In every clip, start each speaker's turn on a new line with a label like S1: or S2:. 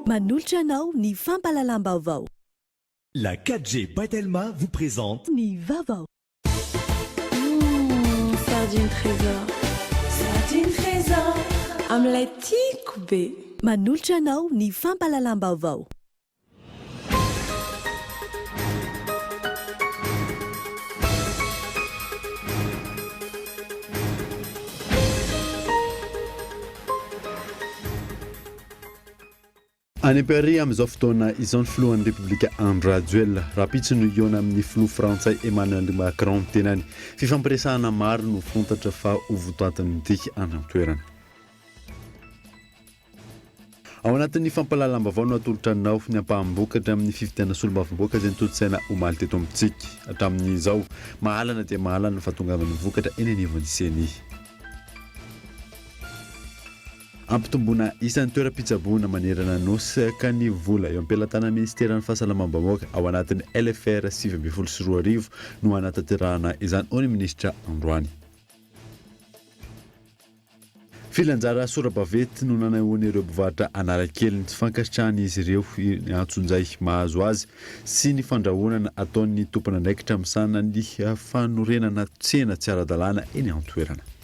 S1: Manolotra anao ny fampalalam-baovao.
S2: La 4G Batelma vous présente
S1: Ny vaovao.
S3: Sardine trésor. Sardine trésor. Amin'ilay tiako be.
S1: Manolotra anao ny fampalalam-baovao.
S4: Any Paris amin'izao fotoana izao ny filohan'ny Repoblika André Rajoelina rapitsy no iona amin'ny filoha Frantsay Emmanuel Macron tenany fifampiresahana maro no fontatra fa ho votoatin'ity anatoerana. Ao anatin'ny fampalalam-baovao no atolotra anao ny ampaham-bokatra amin'ny fivitiana solombavamboaka izay nitoditsaina omaly teto amintsika. Hatramin'izao mahalana dia mahalana fa tongavan'ny vokatra eny anivon'ny CNI. Ampitomboana isan'ny toeram-pitsaboana manerana nosy ka ny vola eo am-pelantanana ministeran'ny fahasalamam-bahoaka ao anatin'ny LFR 724 no anatanterahana izany ao ny minisitra Androany. Filanjara sora-bavety no nanahoana ireo mpivarotra Analakely ny tsy fankasitrahana izy ireo ny antsonjay mahazo azy sy ny fandrahonana ataon'ny tompona andraikitra misana ny fanorenana tsena tsy ara-dalàna eny an-toerana.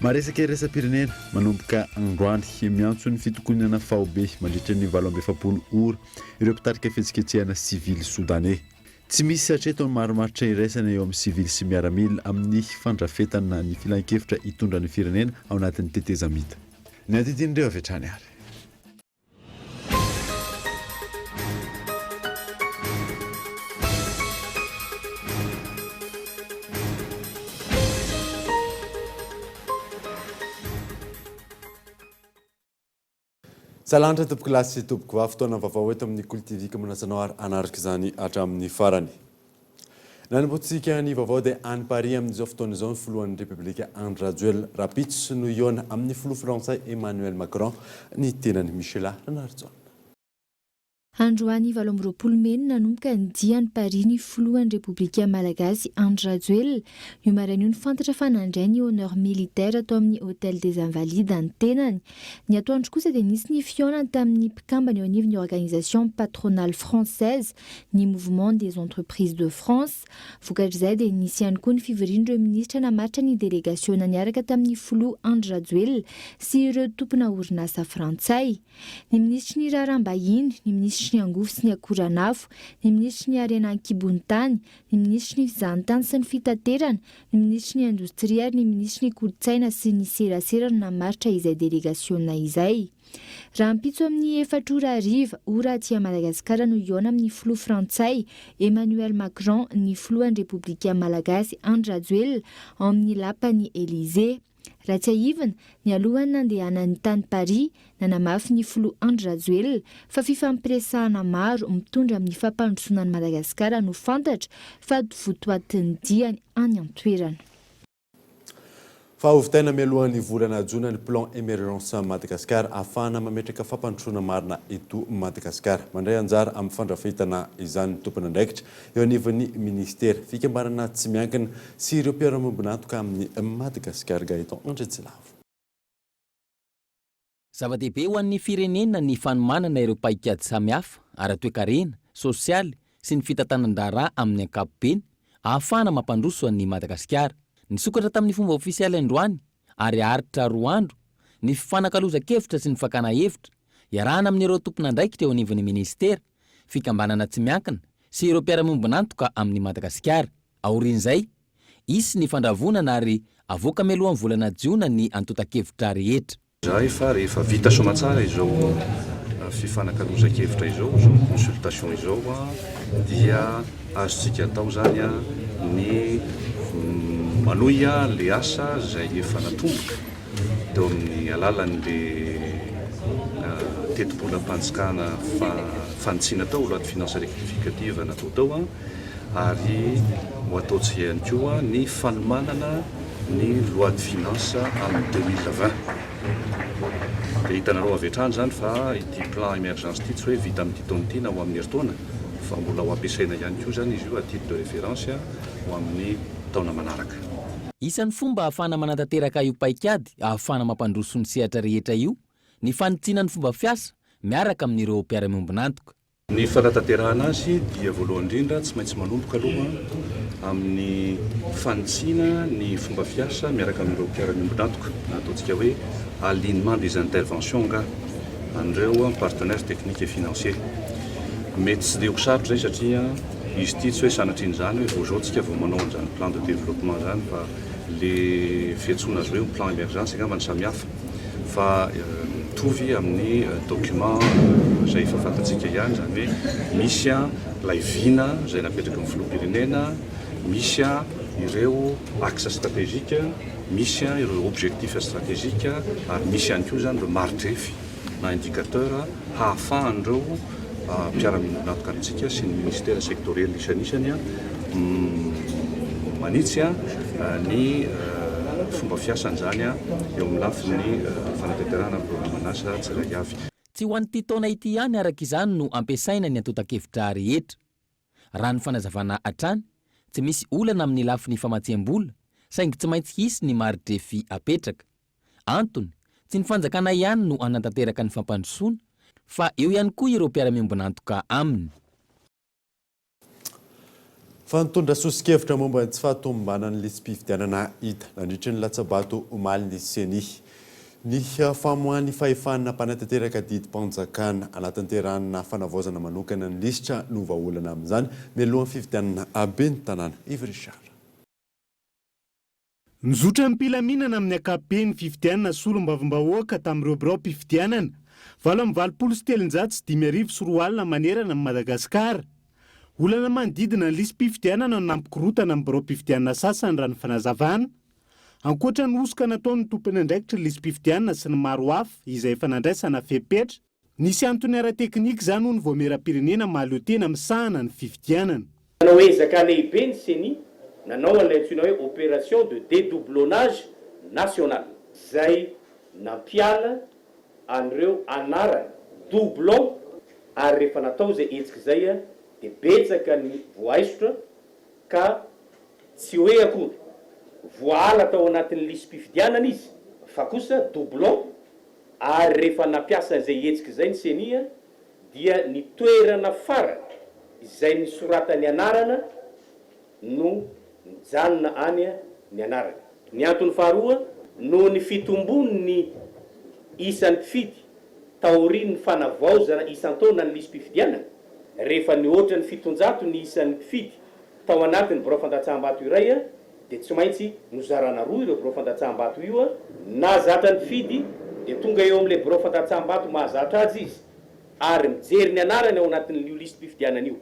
S4: Maresaka iresa-pirenena manomboka Androany miantso ny fitokonana faobe mandritra ny 7 ora ireo mpitarika fihetsiketsehana sivily Soudanais. Tsy misy hatreto ny maromaritra iraisana eo amin'ny sivily sy miaramila amin'ny fandrafetana ny filan-kevitra hitondra ny firenena ao anatin'ny tetezamita. Ny anditin'ireo avy hatrany ary. Salantra tompoko lasy sy tompoko vavy fotoana vaovao eto amin'ny Kultivika manasana ary anaraka izany hatramin'ny farany. Nanomboantsika ny vaovao dia any Paris amin'izao fotoana izao ny filohan'ny Repoblika André Rajoelina rapitsy no iona amin'ny filoha Frantsay Emmanuel Macron ny tenany Michela Ranaritsona.
S5: Androany 20 Mena nanomboka ny diany Paris ny filohan'ny Repoblika Malagasy André Rajoelina io maraina io ny fantatra fa nandray ny honneur militaire atao amin'ny Hôtel des Invalides ny tenany. Ny atoandro kosa dia nisy ny fihaonana tamin'ny mpikambana eo anivon'ny organisation patronale française ny mouvement des entreprises de France. Vokatr'izay dia nisy ihany koa ny fivorian'ireo ministra namaritra ny délégation niaraka tamin'ny filoha André Rajoelina sy ireo tompona orinasa frantsay. Ny ministra ny raharaham-bahiny, ny ministra ny angofo sy ny akoranafo, ny ministra ny harena an-kibonin-tany, ny ministra ny fizahan-tany sy ny fitaterana, ny ministra ny indostria ary ny ministra ny kolotsaina sy ny serasera no namaritra izay délégationna izay. Raha mpitso amin'ny 4 ora hariva ora aty Madagasikara no iona amin'ny filoha Frantsay Emmanuel Macron ny filohan'ny Repoblika Malagasy André Rajoelina ao amin'ny lapany Élysée. Raha tsy ahivana ny alohany nandehana ny tany Paris nanamafy ny filoha André Rajoelina fa fifampiresahana maro mitondra amin'ny fampandrosoana ny Madagasikara no fantatra fa votoatin'ny diany any an-toerana.
S4: Fahovitaina mialohan'ny volana Jona ny plan émergence Madagasikara ahafahana mametraka fampandrosoana marina eto Madagasikara. Mandray anjara amin'ny fandrafetana izany tompona andraikitra eo anivon'ny ministera fikambanana tsy miankina sy ireo mpiara-miombonantoka amin'ny Madagasikara Gaëtan Andretsilavo.
S6: Zava-dehibe ho an'ny firenena ny fanomanana ireo paikady samihafa ara-toe-karena, sosialy sy ny fitantanan-draharaha amin'ny ankapobeny ahafahana mampandroso an'ny Madagasikara. Nisokatra tamin'ny fomba ofisialy androany ary aritra 2 andro ny fifanakaloza-kevitra sy ny fakana hevitra iarahana amin'ireo tompona andraikitra eo anivon'ny ministera fikambanana tsy miankina sy ireo mpiara-miombonantoka amin'ny Madagasikara. Aorian'izay isy ny fandravonana ary avoaka mialohan'ny volana Jiona ny antota-kevitra rehetra.
S7: Rehefa vita somatsara izao fifanakaloza-kevitra izao consultation izao dia azontsika atao zany ny manohy le asa izay efa natomboka teo amin'ny alalan'le teti-bolam-panjakana fanitsina tao loi de finance rectificative natao tao ary ho ataontsika ihany koa ny fanomanana ny loi de finance amin'ny 2020. Dia hitanareo avy hatrany zany fa ity plan émergence ity tsy hoe vita amin'ity taona ity na ho amin'ny herintaona fa mbola ho ampiasaina ihany koa zany izy io à titre de référence ho amin'ny taona manaraka.
S6: Isan'ny fomba ahafana manantanteraka io paikady ahafana mampandroso ny sehatra rehetra io ny fanitsiana ny fomba fiasa miaraka amin'ireo mpiara-miombonantoka.
S7: Ny fanatanterahana azy dia voalohany indrindra tsy maintsy manomboka aloha amin'ny fanitsiana ny fomba fiasa miaraka amin'ireo mpiara-miombonantoka, ataontsika hoe alignement des interventions nga an'ireo partenaires techniques et financiers. Mety tsy dia ho sarotra zay satria izy ity tsy hoe sanatriny zany hoe voazaontsika vao manao an'izany plan de développement zany fa le fiantsoana azy hoe plan émergence angamba ny samihafa fa mitovy amin'ny document zay efa fantatsika ihany zany hoe misy lay vina zay napetraka amin'ny filoham-pirenena, misy ireo axe stratégique, misy ireo objectif stratégique ary misy ihany koa zany le margrefy na indicateur hahafahan'ireo mpiara-miombonantoka antsika sy ny ministère sectoriel isan'isany manitsy ny fomba fiasan'izany eo amin'ny lafin'ny fanatanterahana programanasa tsiray avy.
S6: Tsy ho an'ity taona ity ihany araka izany no ampiasaina ny atota-kevitra rehetra. Raha ny fanazavana hatrany, tsy misy olana amin'ny lafin'ny famatsiam-bola, saingy tsy maintsy hisy ny margrefy apetraka. Antony, tsy ny fanjakana ihany no anatanteraka ny fampandrosoana, fa eo ihany koa ireo mpiara-miombonantoka aminy.
S4: Fa nitondra sosikevitra momba ny tsy fahatombanan'ny lisam-pifidianana hita nandritra ny latsabato omaly ny seny. Ny famoahany fahefanana mpanatanteraka didim-panjakana anatanterahana fanavaozana manokana ny lisitra no vahaolana amin'izany mialohan'ny fifidianana abeny tanàna Yves Richard.
S8: Nizotra ny mpilaminana amin'ny ankapobeny fifidianana solom-bavim-bahoaka tamin'ireo birao mpifidianana 8,750 manerana amin'ny Madagasikara. Olana manodidina ny lisam-pifidianana no nampikorotana amin'ny birao mpifidianana sasany raha ny fanazavana. Ankoatra ny osoka nataon'ny tompony andraikitra ny lisam-pifidianana sy ny maro hafa izay efa nandraisana fepetra, nisy antony ara-teknika izany ho ny voamera-pirenena mahaleo tena misahana ny fifidianana.
S9: Nanao ezaka lehibe ny seny nanao an'ilay antsoina hoe opération de dédoublonnage national izay nampiala an'ireo anarana doublon ary rehefa natao izay hetsika izay dia betsaka ny voaisotra ka tsy hoe akory voala tao anatin'ny lisam-pifidianana izy fa kosa doublon ary rehefa nampiasa izay hetsika izay ny senia dia ny toerana farany izay ny soratany anarana no mijanona any ny anarana. Ny antony faharoa no ny fitombony ny isan'ny mpifidy taorian'ny fanavaozana isan-taona ny lisam-pifidianana rehefa ny ohatra ny 700 ny isan'ny mpifidy tao anatin'ny birao fandatsaham-bato iray dia tsy maintsy nozarana roa ireo birao fandatsaham-bato io na zatra ny mpifidy dia tonga eo amin'ilay birao fandatsaham-bato mahazatra azy izy ary mijery ny anarany ao anatin'io lisam-pifidianana io.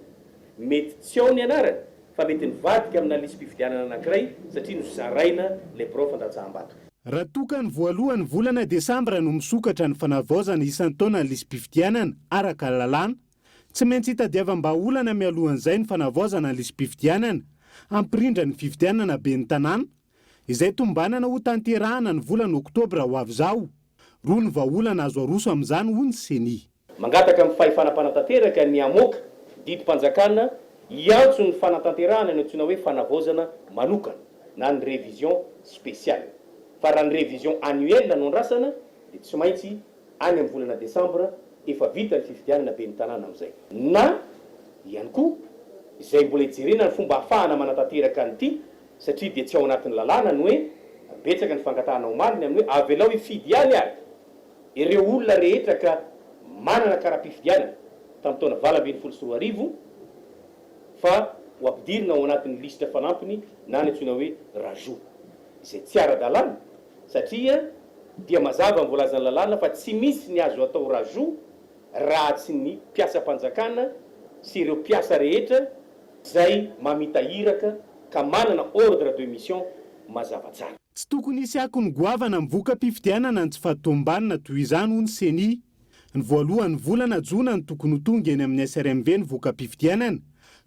S9: Mety tsy ao ny anarany fa mety nivadika amina lisam-pifidianana anankiray satria nozaraina ilay birao fandatsaham-bato.
S8: Raha toka ny voalohan'ny volana Desambra no misokatra ny fanavaozana isan-taona ny lisam-pifidianana araka lalàna, tsy maintsy hitadiavam-baolana mialohan'izay ny fanavaozana ny lisam-pifidianana hampirindra ny fifidianana ben'ny tanàna izay tombanana ho tanterahana ny volana Oktobra ho avy izao. Roa ny vahaolana azo aroso amin'izany ho ny seny.
S9: Mangataka amin'ny fahefana-panatanteraka ny amoaka didim-panjakana hiantso ny fanatanterahana ny antsoina hoe fanavaozana manokana na ny révision spéciale. Fa raha ny révision annuelle no andrasana dia tsy maintsy any amin'ny volana Desambra efa vita ny fifidianana ben'ny tanàna amin'izay. Na ihany koa izay mbola hijerena ny fomba ahafahana manatanteraka an'ity satria dia tsy ao anatin'ny lalàna ny hoe betsaka ny fangatahana omaliny amin'ny hoe avy alao hifidy any ary ireo olona rehetra ka manana karaha-pifidianana tamin'ny taona 2024 fa ho ampidirina ao anatin'ny lista fanampiny na ny antsoina hoe rajout izay tsy ara-dalàna satria dia mazava mboalazany lalàna fa tsy misy ny azo atao rajout raha tsy ny mpiasa-panjakana sy ireo mpiasa rehetra izay mamitahiraka ka manana ordre de mission mazava tsara.
S8: Tsy tokony hisy akony goavana mivoaka mpifidianana ny tsy fahatombanana toy izany ho ny seny. Ny voalohany volana Jona ny tokony ho tonga eny amin'ny SRMV ny voaka mpifidianana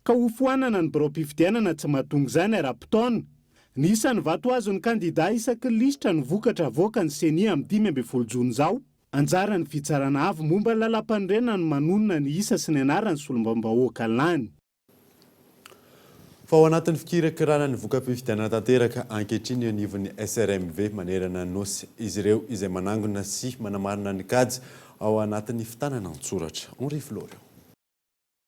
S8: ka ho foanana ny birao mpifidianana tsy mahatonga izany ara-potoana. Ny isan'ny vato azon'ny kandida isaky lisitra ny vokatra avoaka ny seny amin'ny 15 Jona izao. Anjara ny fitsarana avy momba ny lalam-pandrenana no manonona ny isa sy ny anarany solombam-bahoaka lany.
S4: Fa ao anatin'ny fikirakirana ny voka-pifidianana tanteraka ankehitriny eo anivon'ny SRMV manerana nosy izy ireo izay manangona sy manamarina ny kajy ao anatin'ny fitanana an-tsoratra. Henri Florent.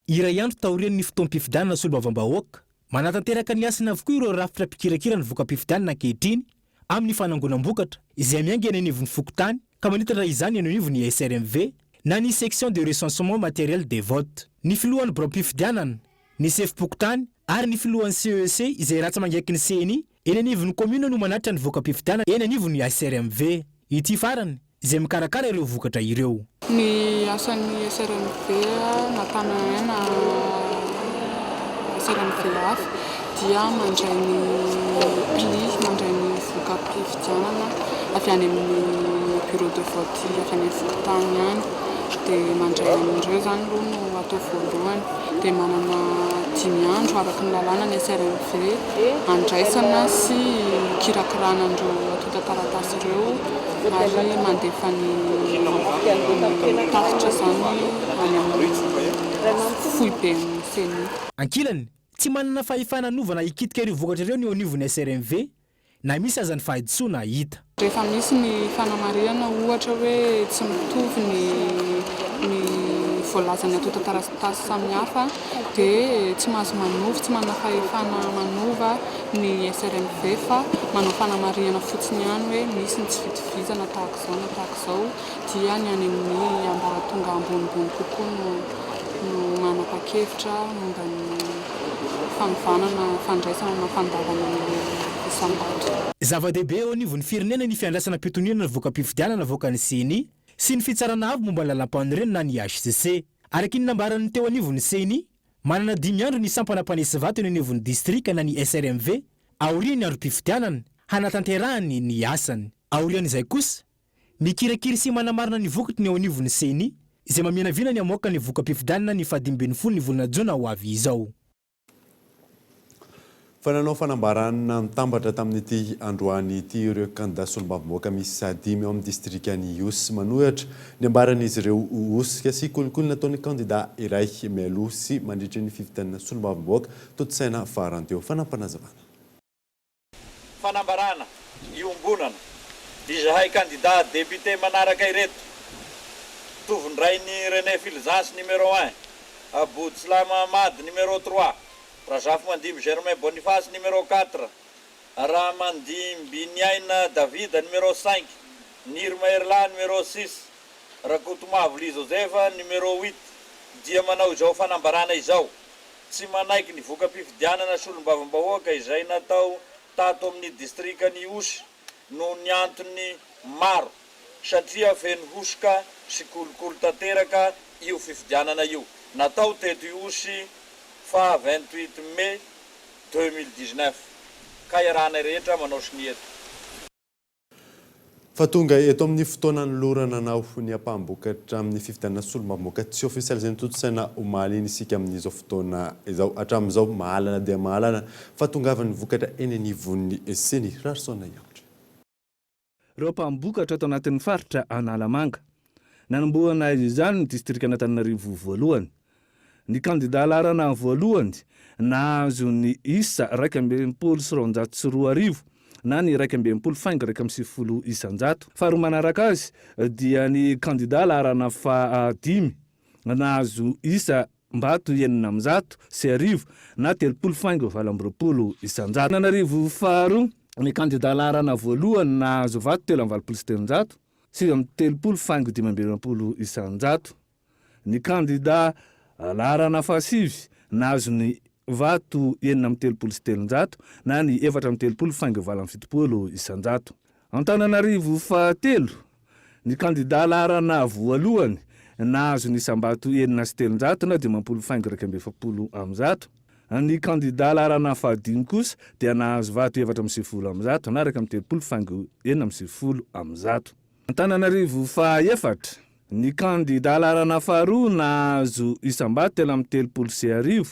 S10: Iray andro taorian'ny fotoam-pifidianana solombam-bahoaka manatanteraka ny asina avokoa ireo rafitra mpikirakira ny voka-pifidianana ankehitriny amin'ny fanangonam-bokatra izay miainga eny anivon'ny fokotany ka manitatra izany eny anivon'ny SRMV na ny section de recensement matériel des votes, ny filohan'ny biro-pifidianana, ny sefim-pokotany ary ny filohan'ny CEC izay ratsa mangaiky ny CNI eny anivon'ny commune no manatitra ny voka-pifidianana eny anivon'ny SRMV. Ity farany izay mikarakara ireo vokatra ireo.
S11: Ny asan'ny SRMV natana ena SRMV hafa dia mandray ny pli, mandray ny voka-pifidianana avy any amin'ny bureau de vote avy any amin'ny fokotany any dia mandray amin'ireo zany aloha no atao voalohany dia manana 10 andro araka ny lalàna ny SRMV andraisana sy kirakirana andreo atota taratasy ireo ary mandefa ny tafitra zany any amin'ny foibe amin'ny CNI.
S10: Ankilany tsy manana fahefana novana ikitika ireo vokatra ireo ny anivon'ny SRMV na misy aza ny fahadisoana hita.
S11: Rehefa misy ny fanamarihana ohatra hoe tsy mitovy ny voalazany atota taratasy samihafa dia tsy mahazo manova, tsy manana fahefana manova ny SRMV fa manao fanamarihana fotsiny ihany hoe misy ny tsy fitovizana tahaka izao na tahaka izao dia ny any amin'ny ambaratonga ambonimbony kokoa no manapa-kevitra momba ny fanovanana fandraisana na fandavana isambato.
S10: Zava-dehibe eo anivon'ny firenena ny fiandrasana pitoniana ny voka-pifidianana voakan'ny CNI sy ny fitsarana avy momba ny lalam-pandrenana ny HCC. Araky ny nambarany teo anivon'ny CNI manana 10 andro ny sampana mpanesy vato eny anivon'ny distrika na ny SRMV aoriany ny androm-pifidianana hanatanterahany ny asany. Aorian'izay kosa mikirakiry sy manamarina ny vokatry ny eo anivon'ny CNI izay mamianavina ny amoaka ny voka-pifidianana ny 17 ny volana Jona ho avy izao.
S4: Fananao fanambarana mitambatra tamin'ity androany ity ireo kandida solombavamboaka misy 5 eo amin'ny distrikany Iosy manohatra ny ambaran'izy ireo osika sy kolikoly nataon'ny kandida iray mialoha sy mandritra ny fifidianana solombavamboaka totosaina faranteo. Fanampanazavana.
S12: Fanambarana iombonana izahay kandida député manaraka ireto tovindray ny René Filzance numéro 1, Aboudslam Ahmad numéro 3, Rajaf Mandim Germain Boniface numéro 4, Ramandim Biniaina David numéro 5, Nirma Erla numéro 6, Rakotomavli Josefa numéro 8. Dia manao izao fanambarana izao tsy manaiky ny voka-pifidianana solombavambahoaka izay natao tato amin'ny distrikany Iosy no ny antony maro satria feno hosoka sy kolokolo tanteraka io fifidianana io. Natao teto Iosy fa 28 mai 2019 ka iarahana rehetra manao siniety.
S4: Fa tonga eto amin'ny fotoanany lorana nanao ny ampahambokatra amin'ny fifidianana solombavamboaka tsy ofisialy izay totosaina omaly isika amin'izao fotoana izao hatramin'izao mahalana dia mahalana fa tongavany vokatra eny anivon'ny CNI Rarsona Yatra.
S13: Ireo mpahambokatra ato anatin'ny faritra Analamanga nanamboana izany ny distrika Antananarivo voalohany. Ny kandida larana voalohany nahazo ny isa 224 na ny 225 160 faharoa manaraka azy dia ny kandida larana fa5 nahazo isa mbato 900 sy arivo na 30 120 nanarivo faharoa ny kandida larana voalohany nahazo vato 3 sy 30 ny kandida larana fa5 nahazo ny vato 930 na ny 430 Antananarivo fa3 ny kandida larana voalohany nahazo ny sambato 930 na 5 ny kandida larana fa5 kosa dia nahazo vato 470 na 330 Antananarivo fa4 ny kandida larana faharoa nahazo isambato 330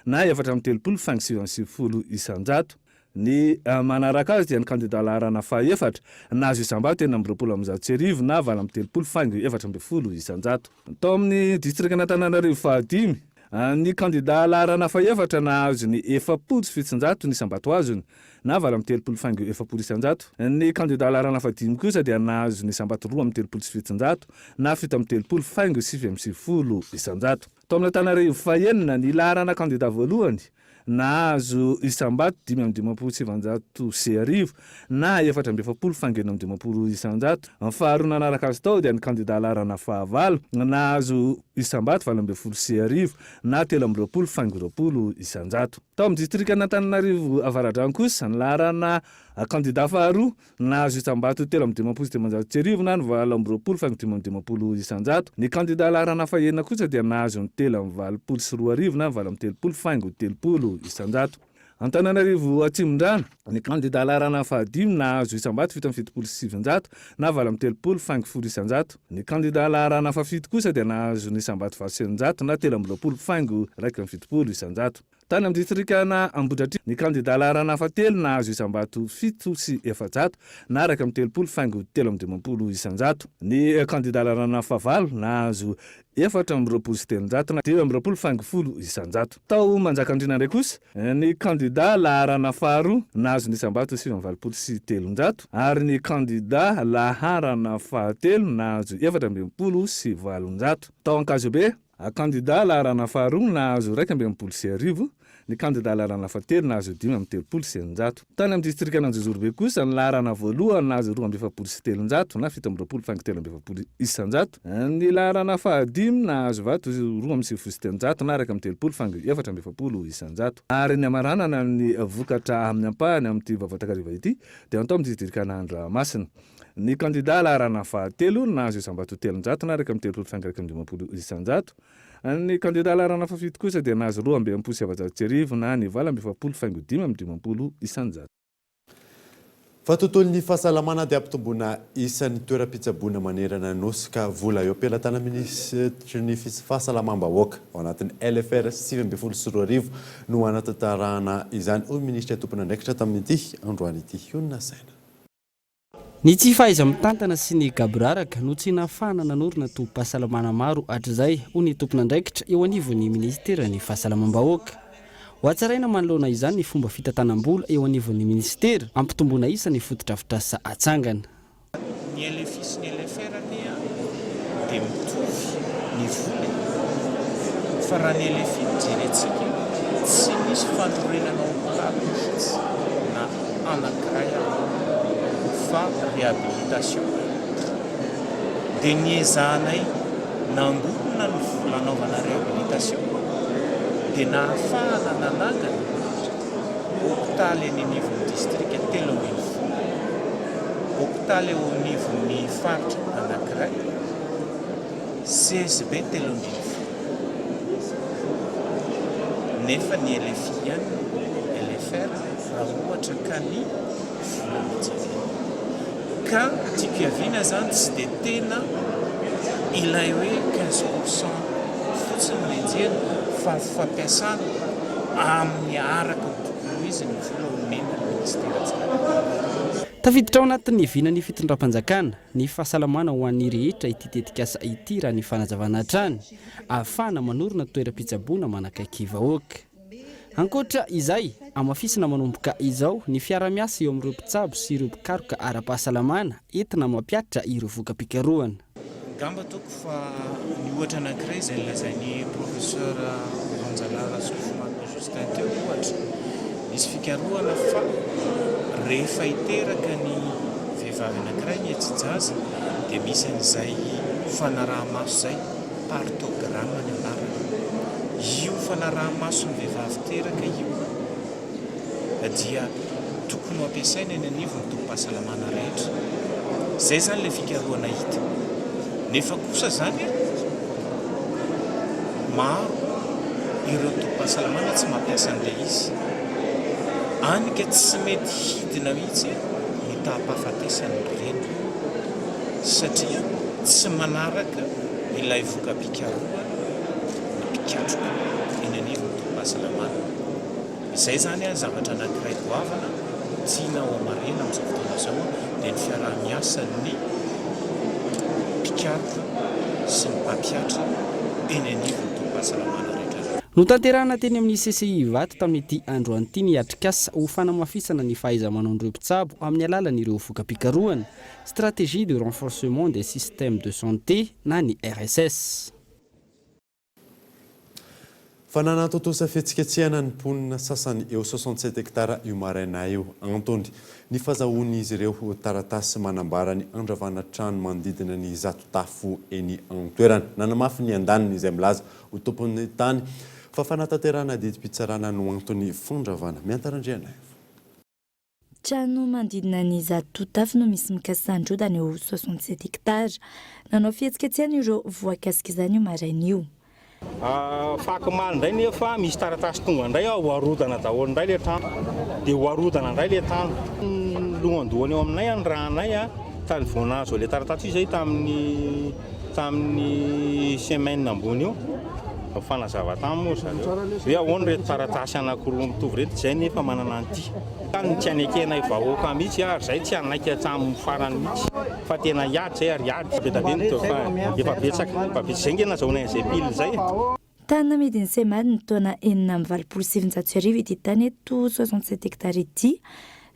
S13: na 430 ny manaraka azy dia ny candidat laharana fahaefatra nazo isam-bato enina amby roapolo amby zato sy arivo na valo amby telopolo faingo efatra amby folo isan-jato. Tao amin'ny distrika n'Antananarivo fahadimy ny candidat laharana fahaefatra nahazo ny efapolo sy fitonjato ny isam-bato azony na valo amby telopolo faingo efapolo isan-jato. Ny candidat laharana fahadimy kosa dia nahazo ny isam-bato roa amby telopolo sy fitonjato na fito amby telopolo faingo sivy amby sivifolo isan-jato. Tao amin'ny Antananarivo fahaenina ny laharana candidat voalohany nahazo isam-bato 5,700 sy arivo na 4,700 faingo 5,700 isan-jato. Faharoa nanaraka azy tao dia ny candidat laharana fahavalo nahazo isam-bato 4,20 sy arivo na 3,20 faingo 20 isan-jato. Tao amin'ny distrika n'Antananarivo avaradrano kosa ny laharana candidat faharoa nahazo isam-bato 3,20 sy 800 sy arivo na 4,20 faingo 5,20 isan-jato. Ny candidat laharana fahaenina kosa dia nahazo ny 3,20 sy 4 arivo na 4,30 faingo 30 isan-jato. Antananarivo Atsimondrano ny candidat laharana fahadimy nahazo isam-bato 7,70 sy 700 na 4,30 faingo 10 isan-jato. Ny candidat laharana fahafito kosa dia nahazo ny isam-bato 700 na 3,20 faingo 1,70 isan-jato. Tany amin'ny distrikana Ambohidratrimo ny candidat laharana fahatelo nahazo isam-bato 7 sy 700 na 1,30 faingo 3,20 isan-jato. Ny candidat laharana fahavalo nahazo 4,20 sy 300 na 2,20 faingo 10 isan-jato. Tao Manjakandriana ndray kosa ny candidat laharana faharoa nahazo ny isam-bato 7,20 sy 300 ary ny candidat laharana fahatelo nahazo 4,20 sy 400. Tao Ankazobe candidat laharana faharoa nahazo 1,20 sy arivo, ny candidat laharana fahatelo nahazo 5,30 sy 100. Tany amin'ny distrika n'Anjozorobe kosa ny laharana voalohany nahazo 2,20 sy 300 na 7,20 faingo 3,20 isan-jato. Ny laharana fahadimy nahazo vato 2,20 sy 300 na 1,30 faingo 4,20 isan-jato. Ary ny amaranana ny vokatra amin'ny ampahany amin'ity vavatakariva ity dia atao amin'ny distrika n'Andramasina. Ny candidat laharana fahatelo nahazo isam-bato 300 na 1,30 faingo 1,20 isan-jato. Ny candidat laharana fahafito kosa dia nahazo 2,20 sy 700 sy arivo na ny 4,20 faingo 5,20 isan-jato.
S4: Fa tontolon'ny fahasalamana dia ampitomboana isan'ny toeram-pitsaboana manerana nosy ka vola eo ampelatana ministry ny fahasalamam-bahoaka ao anatin'ny LFR 7,20 no anatantarahana izany hoy ministra tompon'andraikitra tamin'ity androany ity Honina Saina.
S14: Ny tsy fahaiza mitantana sy ny gabraraka no tsy nahafahana nanorina tompom-pahasalamana maro hatrizay hoy ny tompon'andraikitra eo anivon'ny ministera ny fahasalamam-bahoaka. Ho atsaraina manoloana izany ny fomba fitantanam-bola eo anivon'ny ministera ampitomboana isa ny fotodrafitrasa atsangana.
S15: Ny LFI sy ny LFR dia mitovy ny vola fa raha ny LFI jerentsika tsy misy fanorenana ao mihitsy na anankiray fa réhabilitation dia ny ezahanay nangorona ny vola anaovana réhabilitation dia nahafahana nanangana hôpitaly eny anivon'ny distrika 3,000 hôpitaly eo anivon'ny faritra anankiray CSB 3,000 nefa ny LFI ihany LFR raha ohatra ka ny vola mitsavina ka tiaviana zany tsy dia tena ilay hoe 15% fotsiny lenjena fa fampiasana amin'ny araka tokony izy ny vola omena ny ministera tsara.
S14: Tafiditra ao anatin'ny vinany fitondram-panjakana ny fahasalamana ho an'ny rehetra ity tetikasa ity raha ny fanazavana hatrany ahafahana manorina toeram-pitsaboana manakaiky vahoaka. Ankoatra izay amafisina manomboka izao ny fiara-miasa eo amin'ireo mpitsabo sy ireo mpikaroka ara-pahasalamana entina mampiatra ireo voka-pikarohana.
S15: Gamba toko fa ny ohatra anankiray izay nilazain'ny professeur Ranjalara Sofomana Justin teo ohatra misy fikarohana fa rehefa hiteraka ny vehivavy anankiray ny etsijaza dia misy an'izay fanaraha-maso izay partogramme ny anarana. Io fanaraha-maso ny vehivavy teraka io dia tokony ho ampiasaina eny anivon'ny tompom-pahasalamana rehetra. Izay zany ilay fikarohana hita. Nefa kosa zany maro ireo tompom-pahasalamana tsy mampiasa an'ilay izy. Anika tsy mety hidina mihitsy ny tahampahafatesany reny satria tsy manaraka ilay voka-pikarohana ny mpikatroka eny anivon'ny tompom-pahasalamana. Izay zany zavatra anankiray goavana tiana ao amarena amin'izao fotoana izao dia ny fiarah-miasan'ny mpikarika sy ny mpampiatra eny anivony tokom-pahasalamana rehetra.
S14: No tanterahana teny amin'ny CCI vato tamin'ity andro an'ity ny atrikasa ho fanamafisana ny fahaiza-manaon'ireo mpitsabo amin'ny alalan'ireo vokam-pikarohana, stratégie de renforcement des systèmes de santé na ny RSS.
S16: Fa nanatotosa fihetsiketsehana ny mponina sasany eo 67 hektara io maraina io Antony. Ny fahazahoan'izy ireo taratasy manambara ny andravana trano manodidina ny zato tafo eny an-toerana. Nanamafy ny andaniny izay milaza ho tompon'ny tany fa fanatanterahana didim-pitsarana no Antony fandravana miantarandriana.
S17: Trano manodidina ny zato tafo no misy mikasandrodana eo 67 hektara. Nanao fihetsiketsehana ireo voakasikizany io maraina io.
S18: Fahakamana indray nefa misy taratasy tonga indray hoarodana daholo indray le trano dia hoarodana indray le trano lohandohany eo aminay any rahanay tany vonazo le taratasy izay tamin'ny semaine ambony io fanazava tamin'ny moa zany hoe ahoana reto taratasy anankiroa mitovy reto izay nefa manana an'ity ny tiany ekena vahoaka mihitsy ary zay tsy anaiky hatramin'ny farany mihitsy fa tena hiady zay ary hiady efa betsaka izay nge nazahoana izay pile zay.
S17: Tany namidiny semady ny taona 4,700 ity tany eto 67 hektara ity.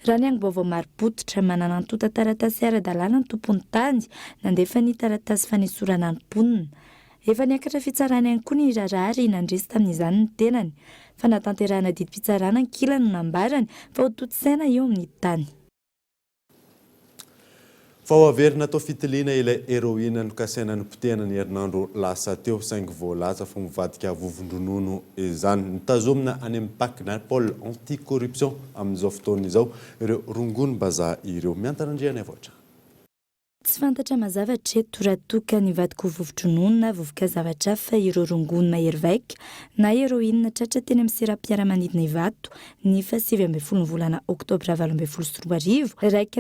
S17: Raha ny angom-baovao mari-potitra manana antota taratasy ara-dalàna ny tompony tany nandefa ny taratasy fanesorana ny mponina. Efa niakatra fitsarana ihany koa ny rarary nandresy tamin'izany ny tenany. Fa natanterahana didim-pitsarana ny kila no nambarany fa ho toto-saina eo amin'ny tany.
S16: Fa ho averina tao fitiliana ilay héroïne no kasaina ny potehana ny herinandro lasa teo saingy voalaza fa mivadika vovon-dronono izany. Nitazomina any amin'ny PAC na pôle anti-corruption amin'izao fotoana izao ireo rongony bazaha ireo miantarandriana avoatra.
S17: Tsy fantatra mazavatra eto raha toka nivadika vovo-dronono na vovoka zavatra fa ireo rongony mahery vaika na héroïne tratra teny amin'ny seram-piaramanidina Ivato ny 7 volana oktobra 2024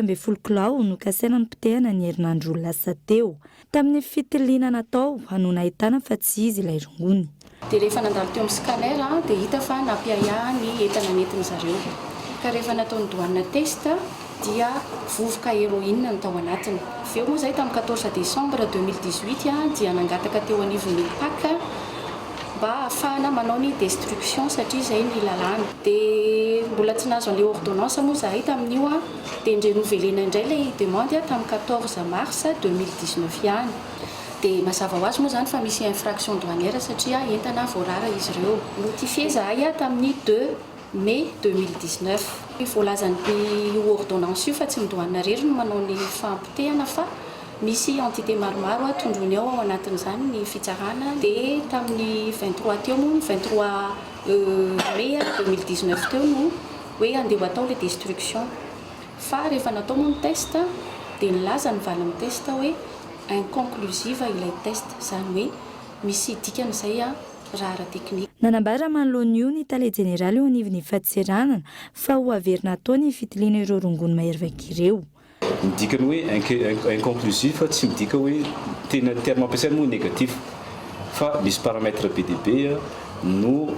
S17: 2 kilao no kasaina ny potehana ny herinandro lasa teo. Tamin'ny fitiliana natao hanona ahitana fa tsy izy ilay rongony.
S19: Dia rehefa nandalo teo amin'ny scanner dia hita fa nampiaya ny entana nentin zareo. Ka rehefa natao ny douane test dia vovoka héroïne no tao anatiny. Feo moa zay tamin'ny 14 décembre 2018 dia nangataka teo anivon'ny PAC mba ahafahana manao ny destruction satria zay ny lalàna. Dia mbola tsy nazo an'ilay ordonnance moa zahay tamin'io dia nirenovelena indray ilay demande tamin'ny 14 mars 2019 ihany. Dia mazava ho azy moa zany fa misy infraction douanière satria entana voarara izy ireo. Notifié zahay tamin'ny 2 mai 2019. Voalazan'ny ordonnance io fa tsy ny douane rery no manao ny fampitehana fa misy entité maromaro tondrony eo ao anatin'izany ny fitsarana. Dia tamin'ny 23 teo moa 23 mai 2019 teo no hoe andeha atao le destruction. Fa rehefa natao moa ny test dia nilaza ny vala amin'ny test hoe inconclusive ilay test zany hoe misy dikany izay rara teknika.
S17: Nanambara manoloana io ny tale jeneraly eo anivon'ny fahatseranana fa ho averina atao ny fitiliana ireo rongony mahery vaika ireo.
S20: Midikany hoe inconclusif tsy midika hoe tena terme ampiasaina moa négatif fa misy paramètre BDB no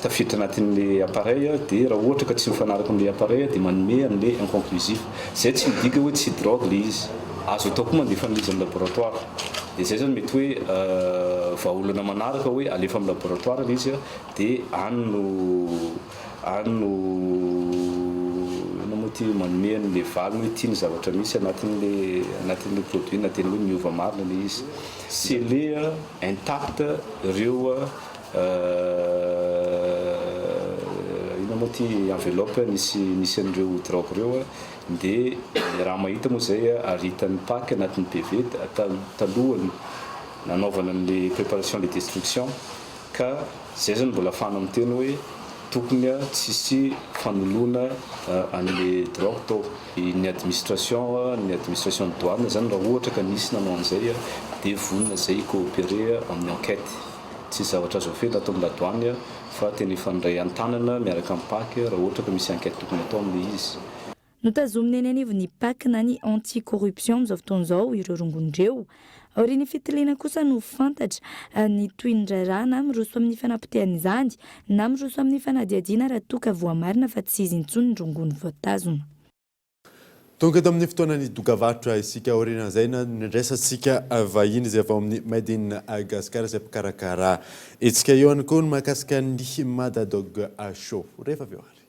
S20: tafiditra anatin'le appareil dia raha ohatra ka tsy mifanaraka amin'le appareil dia manome an'le inconclusif. Zay tsy midika hoe tsy drogue le izy. Azo atao koa mandefa an'izy amin'ny laboratoire. Dia zay zany mety hoe vahaolana manaraka hoe alefa amin'ny laboratoire le izy dia any no manome an'le valiny hoe tiany zavatra misy anatin'le produit na tena hoe miova marina le izy. Scellé intact ireo enveloppe nisy an'ireo drogue ireo dia raha mahita moa zay aritan'ny PAC anatin'ny PV talohany nanaovana an'le préparation de destruction ka zay zany mbola ahafahana miteny hoe tokony tsisy fanoloana an'le drogue tao. Ny administration douane zany raha ohatra ka nisy nanao an'izay dia vonona zay coopérer amin'ny enquête. Tsy zavatra azo ofela atao amin'ny douane fa tena ifandray an-tanana miaraka amin'ny PAC raha ohatra ka misy enquête tokony atao amin'le izy.
S17: notazominy eny anivo ny PAC na ny anti-corruption amin'izao fotoan'izao ireo rongondreo. Aoriany fitiliana kosa no fantatra ny toin-draharaha na miroso amin'ny fanampotehana izany na miroso amin'ny fanadiadiana raha toa ka voamarina fa tsy izy intsony ny rongony voatazona.
S16: Tonga eto amin'ny fotoanany dokavarotra isika aoriana izay na niraisantsika vahiny izay avy ao amin'ny Made in Madagascar izay mpikarakara etsika eo ihany koa no mahakasika ny Madadog Show rehefa avy eo ary.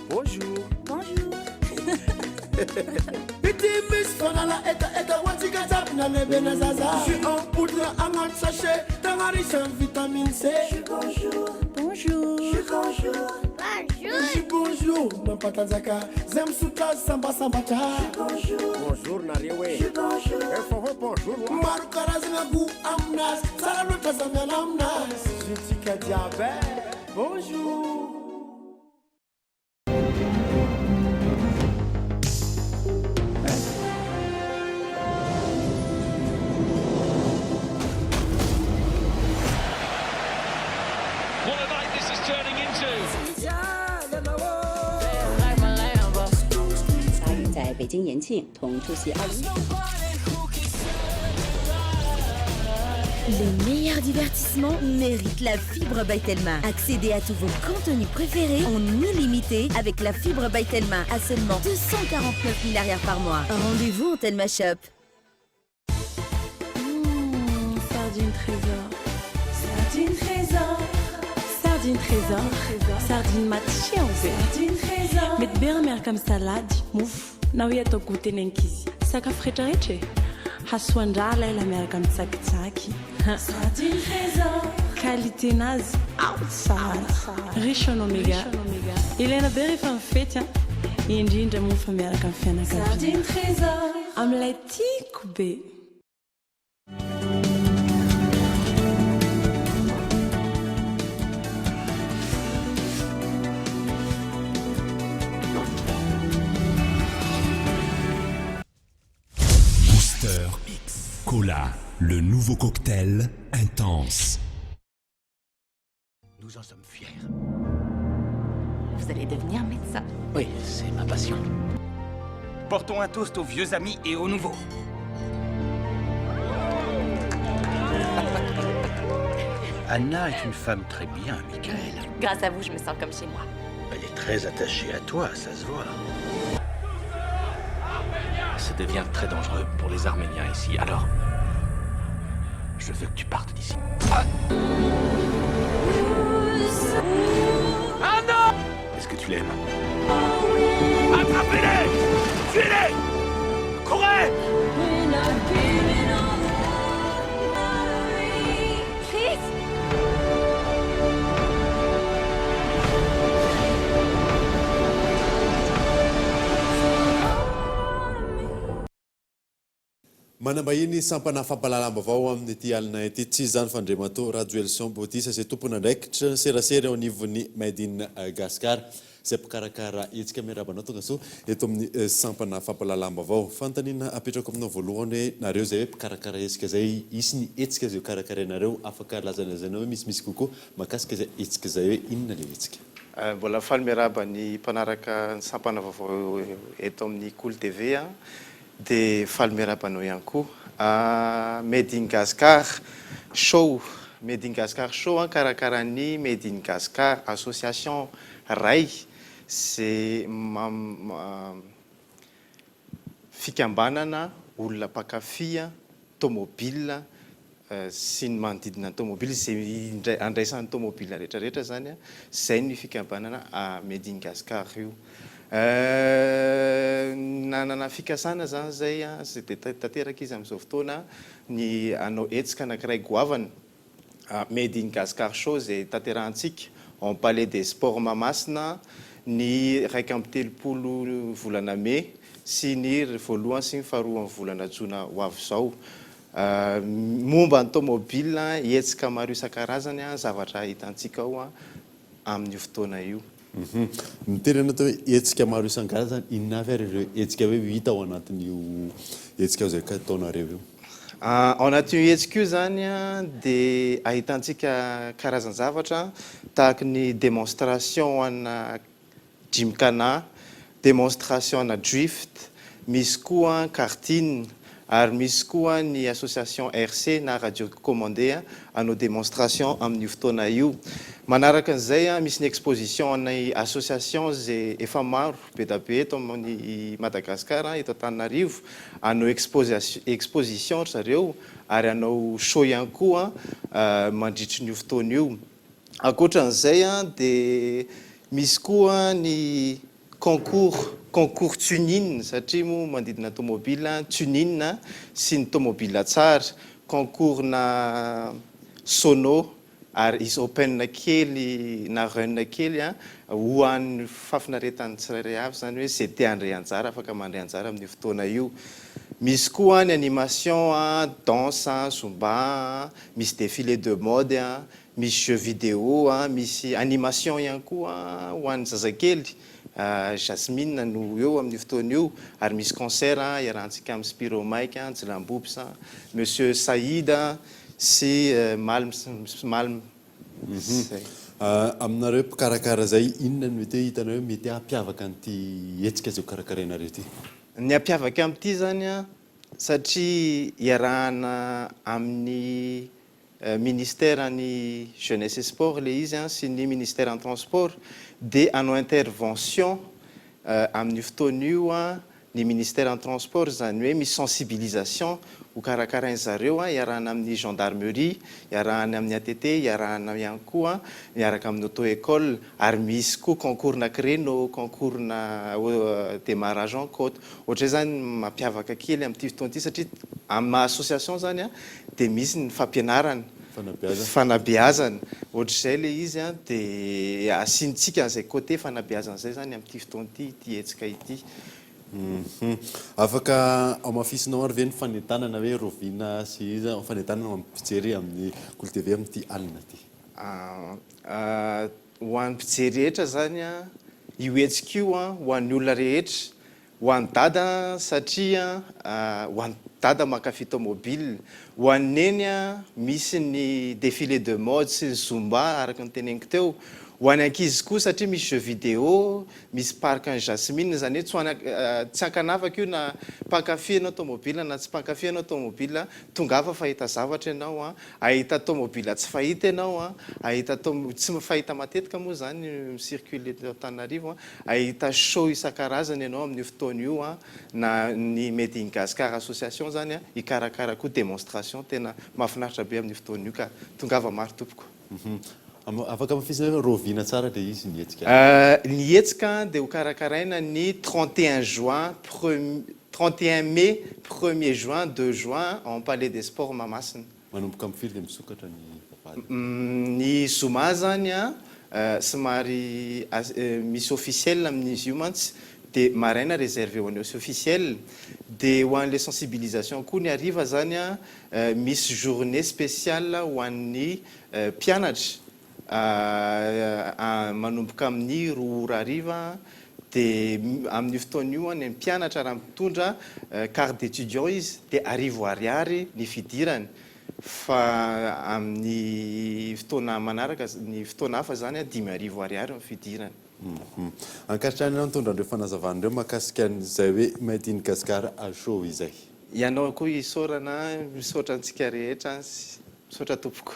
S21: Bonjour. Bonjour. Je suis en poudre en sachet, dans riche en vitamine C. Bonjour. Bonjour. Bonjour. Bonjour. Bonjour. Ma patanzaka, zem suta samba samba cha. Bonjour. Bonjour Nariwe. Bonjour. Bonjour. Maru karazna gu amnas, salano tazamya amnas. Jintika diabet. Bonjour.
S22: Les meilleurs divertissements méritent la fibre by Telma. Accédez à tous vos contenus préférés en illimité avec la fibre by Telma à seulement 249 000 arrières par mois. Rendez-vous en Telma Shop.
S3: Sardine trésor. Sardine trésor. Sardine trésor. Sardine matché en fait. Sardine trésor. Met bermer comme salade, mouf. Na hoe atao goûter nenkizy. Sakafo rehetraretra. Hasoandrala ila miaraka amin'ny tsakitsaky. Sardine trésor. Qualité nazy. Ao tsara. Riche en oméga. Ilaina be rehefa mifety indrindra mofa miaraka amin'ny fianakaviana. Sardine trésor. Amin'ilay tiako be.
S2: X Cola, le nouveau cocktail intense.
S23: Nous en sommes fiers. Vous allez devenir médecin. Oui, c'est ma passion. Portons un toast aux vieux amis et aux nouveaux. Anna est une femme très bien, Michael.
S24: Grâce à vous, je me sens comme chez moi.
S23: Elle est très attachée à toi, ça se voit. Ça devient très dangereux pour les Arméniens ici, alors... Je veux que tu partes d'ici. Ah non! Est-ce que tu l'aimes? Attrapez-les! Tuez-les! Courez!
S22: Chris!
S16: Manambahiny sampana fampalalam-bavao amin'ny ity alina ity tsy izany fandremato Radio Elson Botisa izay tompona andraikitra ny serasera ao anivon'ny Made in Madagascar izay mpikarakara etsika miarabanao tonga so eto amin'ny sampana fampalalam-bavao fantanina apetrako aminao voalohany hoe nareo zay hoe mpikarakara etsika zay isy ny etsika zay karakarainareo afaka lazanazanao hoe misy kokoa makasika zay etsika zay hoe inona le etsika.
S25: Mbola faly miaraba ny mpanaraka ny sampana vaovao eto amin'ny Cool TV de faly miarabanao ihany koa Made in Madagascar show. Made in Madagascar show karakaran'ny Made in Madagascar association ray c'est fikambanana olona mpakafia tomobile sy ny manodidina ny tomobile zay andraisan'ny tomobile rehetrarehetra zany zay ny fikambanana Made in Madagascar io. Nanana fikasana zany zay zay tanteraka izy amin'izao fotoana ny anao etsika anankiray goavana Made in Madagascar show zay tanterahantsika en palais des sports Mahamasina ny raiky amby telopolo volana Mai sy ny voalohany sy ny faharoa volana Jona ho avy zao. Momba ny tomobile etsika maro isan-karazany zavatra hitantsika ao amin'ny fotoana io.
S16: Miterana atao hoe hetsika maro isan-karazany inona avy ary ireo hetsika hoe hita ao anatin'io hetsika izay ataonareo io?
S25: Ao anatin'io hetsika io zany dia ahitantsika karazan-javatra tahaka ny démonstration ana gymkhana, démonstration ana drift, misy koa karting, ary misy koa ny association RC na radio commandé anao démonstration amin'io fotoana io. Manaraka an'izay misy ny exposition ny association zay efa maro be da be eto amin'ny Madagasikara eto Antananarivo, anao exposition zareo ary anao show ihany koa mandritry ny fotoana io. Ankoatran'izay dia misy koa ny concours tuning satria mo manodidina tomobile tuning sy ny tomobile tsara, concours na sono ary is open kely na run kely ho an'ny fafinaretan'ny tsirairay avy zany hoe zay te handray anjara afaka mandray anjara amin'ny fotoana io. Misy koa ny animation danse zumba, misy défilé de mode, misy jeux vidéo, misy animation ihany koa ho an'ny zazakely. Jasmine no eo amin'ny fotoana io, ary misy concert iarahantsika amin'ny Spiro Mike, Jilamboupsa, Monsieur Saïda sy Malm.
S16: Aminareo mpikarakara zay inona no mety hitanao hoe mety hampiavaka an'ity hetsika zay karakarainareo ity?
S25: Ny hampiavaka amin'ity zany satria iarahana amin'ny ministère ny jeunesse et sport le izy sy ny ministère en transport dia anao intervention amin'ny fotoana io ny ministère en transport zany hoe misy sensibilisation ho karakarainy zareo iarahana amin'ny gendarmerie, iarahana amin'ny ATT, iarahana ihany koa miaraka amin'ny auto-école, ary misy koa concours na créneau, concours na démarrage en côte. Ohatra zany mampiavaka kely amin'ity fotoana ity satria amin'ny association zany dia misy ny fampianarana, fanabeazana. Ohatr'izay le izy dia asintsika an'izay côté fanabeazana zay zany amin'ity fotoana ity hetsika ity.
S16: Afaka amafisinao ary ve ny fanentanana hoe Rovina sy izy fanentanana mpijery amin'ny Kolo TV amin'ity alina ity?
S25: Ho an'ny mpijery rehetra zany io hetsika io ho an'ny olona rehetra, ho an'ny dada satria ho an'ny dada mankafy tomobile, ho an'ny neny misy ny défilé de mode sy zumba araka ny teneniko teo, ho an'ny ankizy koa satria misy jeux vidéo, misy parc ny Jasmine zany hoe tsy hankanavaka io na mpankafy anao tomobile na tsy mpankafy anao tomobile, tonga afa fahita zavatra ianao, ahita tomobile tsy fahita ianao, ahita tsy fahita matetika moa zany circuler eto Antananarivo, ahita show isan-karazany ianao amin'ny fotoana io na ny Made in Gaspard association zany ikarakara koa démonstration tena mahafinaritra be amin'ny fotoana io ka tongava maro tompoko.
S16: Afaka mafisina hoe Rovina tsara dia izy ny hetsika?
S25: Ny hetsika dia ho karakaraina ny 31 juin, 31 mai, 1er juin, 2 juin en Palais des Sports Mahamasina.
S16: Manomboka amin'ny firy dia misokatra ny mpivady?
S25: Ny zoma zany somary misy officiel amin'izy io mantsy dia maraina réservé ho an'io officiel, dia ho an'le sensibilisation koa ny hariva zany misy journée spéciale ho an'ny mpianatra manomboka amin'ny 2 hariva, dia amin'ny fotoana io ny mpianatra raha mitondra carte d'étudiant izy dia 10 ariary ny fidirany, fa amin'ny fotoana manaraka ny fotoana hafa zany 5 ariary ny fidirany.
S16: Ankatrany mitondra andreo fanazavandreo mahakasika an'izay hoe Made in Gaspard show izay.
S25: Ianao koa isaorana, misaotra antsika rehetra, misaotra tompoko.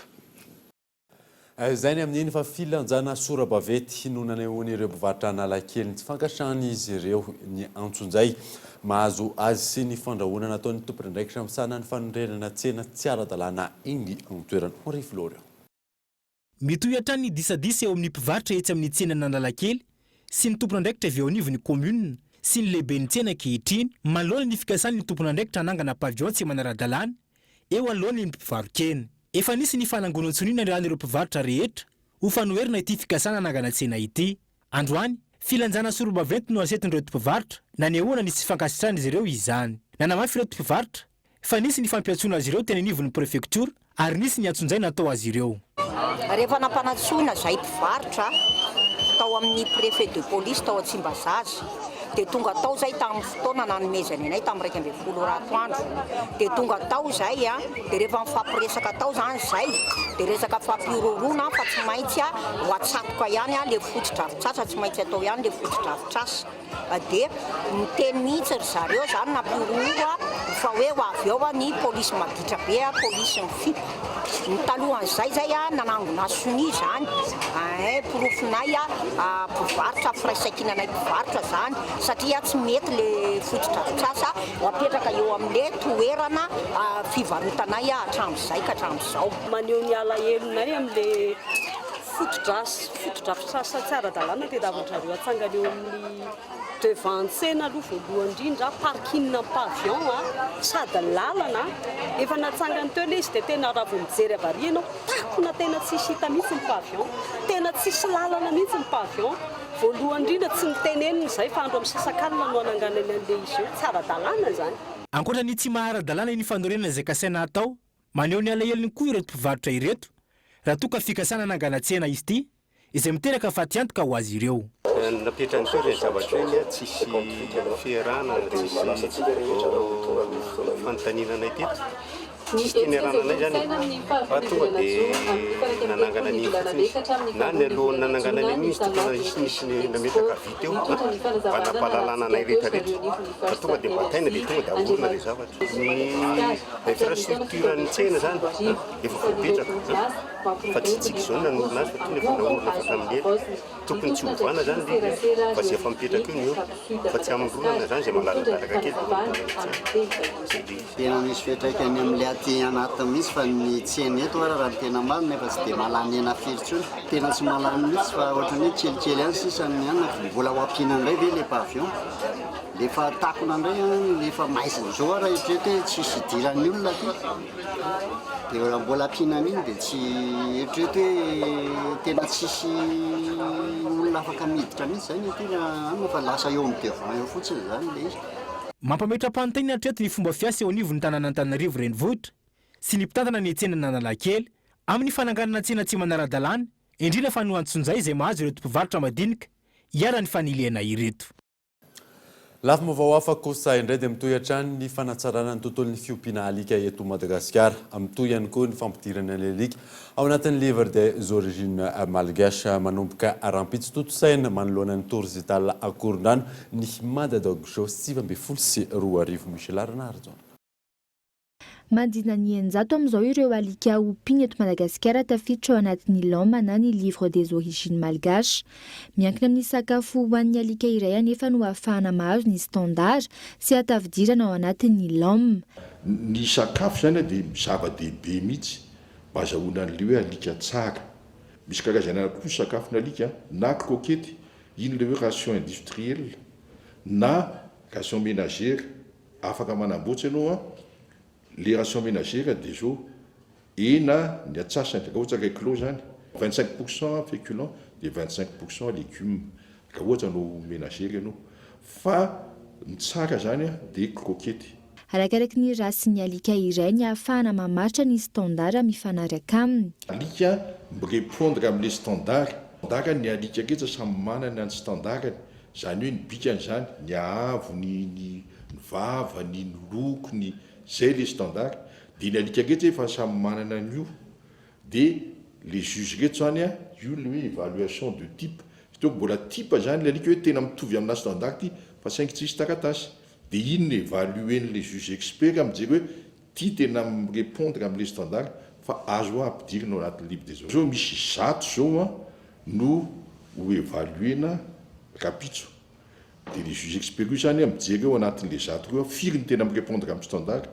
S16: Izay ny amin'iny fa filanjana sora-bavety nonanehoan'ireo mpivarotra Analakely tsy fankasitrahany izy ireo ny antsonjay mahazo azy sy ny fandrahoana nataon'ny tompon'andraikitra misana ny fanorenana tsena tsy ara-dalàna iny amin'ny toerana Henri-Florent.
S10: Mitohy hatrany ny disadisa eo amin'ny mpivarotra etsy amin'ny tsenana Analakely sy ny tompon'andraikitra avy eo anivon'ny commune sy ny lehibe ny tsena ankehitriny manoloana ny fikasan'ny tompon'andraikitra hanangana pavion tsy manara-dalàna eo anoloany ny mpivarokena. Efa nisy ny fanangonantsoniana rahan'ireo mpivarotra rehetra ho fanoherina ity fikasana hanangana tsena ity. Androany filanjana sorobaventy no asetin'ireo mpivarotra na ny ahoana nisy fankasitrahana izy ireo izany. Nanamafy ireo mpivarotra fa nisy ny fampiantsoana azy ireo teny anivon'ny préfecture ary nisy ny antsonjay natao azy ireo.
S1: Rehefa nampanantsoina zay mpivarotra tao amin'ny préfet de police tao Tsimbazaza. Dia tonga tao zay tamin'ny fotoana nanomezany anay tamin'ny 2 ratoandro. Dia tonga tao zay dia rehefa mifampiresaka tao zany zay dia resaka fampiroroana fa tsy maintsy ho atsatoka ihany le fotodrafitrasa, tsy maintsy atao ihany le fotodrafitrasa. Dia miteny mihitsy ry zareo zany nampiroroa fa hoe ho avy eo ny polisy maditra be, polisy ny FIP. Ny talohan'izay zay nanangona soni zany porofonay mpivarotra firaisankinanay mpivarotra zany satria tsy mety le fotodrafitrasa apetraka eo amin'le toerana fivarotanay hatramin'izay ka hatramin'izao.
S5: Maneho ny alahelo-nay amin'le fotodrafitrasa tsy ara-dalàna tediavan'izareo atsangana eo amin'ny devant-tsena aloha voalohany indrindra parking pavillon sady lalana efa natsangany teo le izy dia tena raha vao mijery avy ianao takona tena tsisy hita mihitsy ny pavillon, tena tsisy lalana mihitsy ny pavillon. Voalohany indrindra tsy niteneniny zay fa andro amin'ny sasakalina no ananganany an'le izy io, tsy ara-dalàna zany.
S10: Ankoatra ny tsy mahara-dalàna ny fanorenana izay kasaina atao, maneho ny alahelony koa ireto mpivarotra ireto raha toa ka fikasana nanganan-tsena izy ity izay miteraka faty antoka ho azy ireo.
S6: Napetrany teo ilay zavatra eny tsisy fiarahana, tsisy fanontaniananay teto. Tsisy tinerananay zany fa tonga dia nanangana an'iny fotsiny. Na ny alohan'ny nanangana an'iny izy tokony nisy nametraka vy teo mba nampahalalana anay rehetrarehetra. Fa tonga dia bataina dia tonga dia ahorona ilay zavatra. Ny infrastructure ny tsena zany efa voapetraka fa tsy tsika izao nanorina azy fa tonga efa naorina fa tamin'ny ela. Tokony tsy ovana zany fa zay efa mipetraka io fa tsy amin'olona zany zay malaladalaka kely.
S7: Tena misy fiantraikany amin'ilay aty anaty misy fa ny tsena eto raha tena marina efa tsy dia malany ena firy intsony. Tena tsy malany mihitsy fa ohatran'ny hoe kelikely any sisa ny anona mbola ho ampiana indray ve le pavillon. Lefa takona indray lefa maizina izao raha eritrereto hoe tsisy idiran'ny olona aty. Dia raha mbola ampiana an'iny dia tsy eritrereto hoe tena tsisy olona afaka miditra mihitsy zany tena anona fa lasa eo amin'ny devant eo fotsiny zany le izy.
S10: Mampametra-panontaniana hatreto ny fomba fiasa eo anivon'ny tanàna Antananarivo renivohitra sy ny mpitantana ny tsena Analakely amin'ny fananganana tsena tsy manara-dalàna indrindra fa no antsonjay izay mahazo ireto mpivarotra madinika hiara ny faniliana ireto.
S16: Lafa vaovao hafa kosa indray dia mitohy hatrany ny fanatsarana ny tontolon'ny fiompiana alika eto Madagasikara. Mitohy ihany koa ny fampidirana ny alika ao anatin'ny livre des origines malgaches manomboka rampitsotosaina manoloana ny torizitala Akorondrano ny Madadog Show 2022 misy larina arjo.
S17: Mandina ny enjato amin'izao ireo alika ompiana eto Madagasikara tafiditra ao anatin'ny LOM na ny livre des origines malgaches. Miankina amin'ny sakafo hoan'ny alika iray anefa no ahafahana mahazo ny standard sy atavidirana ao anatin'ny LOM.
S24: Ny sakafo zany dia zava-dehibe mihitsy mba azahoana an'ilay hoe alika tsara. Misy karazana anakory sakafona alika na krokety, iny le hoe ration industrielle na ration ménagère afaka manamboatra ianao les rations ménagères dia zao hena ny atsasany raha ohatra ka kilo zany 25% féculents dia 25% légumes raha ohatra no ménagère ianao fa ny tsara zany dia krokety.
S17: Arakaraky ny rasin'ny alika iray ny ahafahana mamaritra ny standard mifanaraka aminy.
S24: Alika mirépondre amin'ilay standard ny alika rehetra samy manana ny standardany zany hoe ny bikany zany ny ahavo ny vavany ny lokony zay les standards dia ny alika rehetra efa samy manana an'io dia les juges rehetra zany io le hoe évaluation de type to mbola type zany le alika hoe tena mitovy amina standard fa saingy tsisy taratasy dia iny ny évaluer les juges expertsamijery hoe ty tena mirépondre amin'le standard fa azo ampidirina ao anatin'ny livre des origines. Misy zato zao no ho évaluena rapitso dia les juges experts io zany mijery eo anatin'le zato io firy ny tena mirépondre amin'ny standard.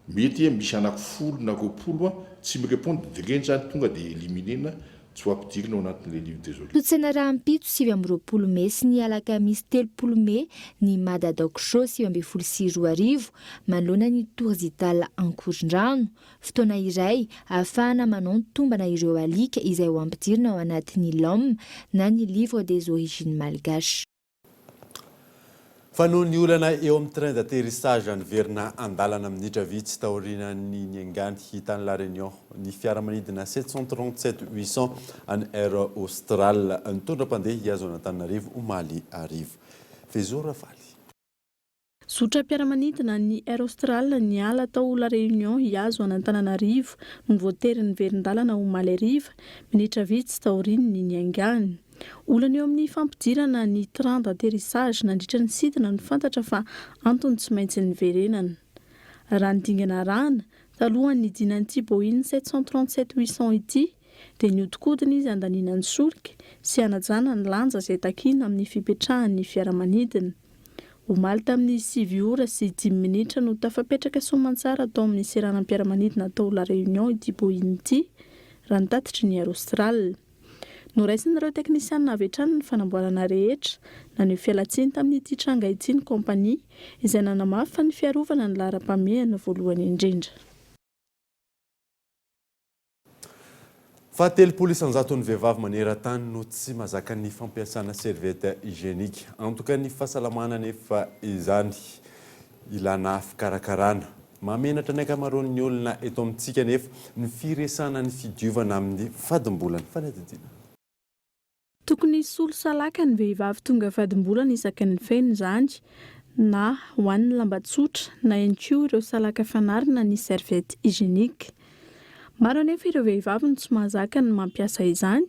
S24: Mety misy anaky 10 na 20 tsy mirépondre dia reny zany tonga dia éliminena tsy ho ampidirina ao anatin'le livre des origines.
S17: Totsaina rahampitso 7 Mey sy ny alakamisy 3 Mey ny Madadog Show 2022 manoloana ny torizitala Ankorondrano. Fotoana iray ahafahana manao ny tombana ireo alika izay ho ampidirina ao anatin'ny LOM na ny livre des origines malgaches.
S16: Fanohy ny olana eo amin'ny train d'atterrissage niverina andalana minitra vitsy taorian'ny Niangany hitany La Réunion ny fiaramanidina 737-800 any Air Austral nitondra mpandeha hiazo an'Antananarivo omaly arivo. Fezora Faly.
S3: Zotra-piaramanidina ny Air Austral niala tao La Réunion hiazo an'Antananarivo no voatery niverindalana omaly ariva minitra vitsy taorian'ny Niangany. Olana eo amin'ny fampidirana ny train d'atterrissage nandritra ny sidina no fantatra fa antony tsy maintsy niverenana. Raha ny dingana rana talohan'ny dinan'ity Boeing 737-800 ity dia nihodinkodina izy andaninan'ny solika sy hanajana ny lanja izay takiana amin'ny fipetrahan'ny fiaramanidina. Omaly tamin'ny 7 ora sy 10 minitra no tafapetraka soamantsara tao amin'ny seranam-piaramanidina tao La Réunion ity Boeing ity raha nitatitry ny Air Austral. Noraisin'ireo teknisianina avy hatrany ny fanamboarana rehetra naneho fialatsiny tamin'ity tranga ity ny kompania izay nanamafy fa ny fiarovana ny laharam-pahamehana voalohany indrindra.
S16: Fahatelopolo isanjaton'ny vehivavy maneran-tany no tsy mahazaka ny fampiasana serviette hygiénique. Antoka ny fahasalamana nefa izany ilana fikarakarana. Mamenatra ny ankamaroan'ny olona eto amintsika nefa ny firesana ny fidiovana amin'ny fadimbolana fanadidina.
S3: Tokony solo salaka ny vehivavy tonga fadimbolana isaky ny feno izany na hoan'ny lamba tsotra na ihany koa ireo salaka fanarina ny serviette hygiénique. Maro anefa ireo vehivavy no tsy mahazaka ny mampiasa izany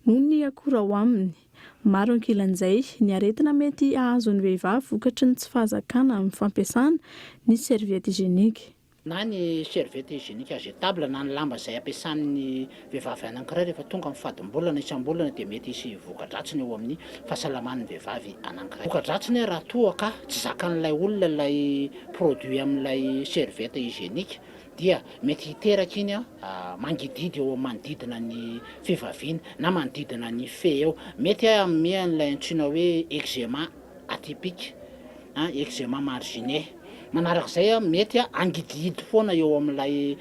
S3: noho ny akora ao aminy. Maro ankilan'izay ny aretina mety ahazon'ny vehivavy vokatry ny tsy fahazakana amin'ny fampiasana ny serviette hygiénique.
S8: Na ny serviette hygiénique jetable na ny lamba izay ampiasan'ny vehivavy anankiray rehefa tonga amin'ny fadimbolana isam-bolana dia mety hisy voka-dratsiny eo amin'ny fahasalaman'ny vehivavy anankiray. Voka-dratsiny raha toa ka tsy zakan'ilay olona ilay produit amin'ilay serviette hygiénique dia mety hiteraka iny mangididy eo manodidina ny fivaviana na manodidina ny fe eo. Mety amin'ny an'ilay antsoina hoe eczéma atypique, eczéma marginé. Manarak'izay mety angididy foana eo amin'ilay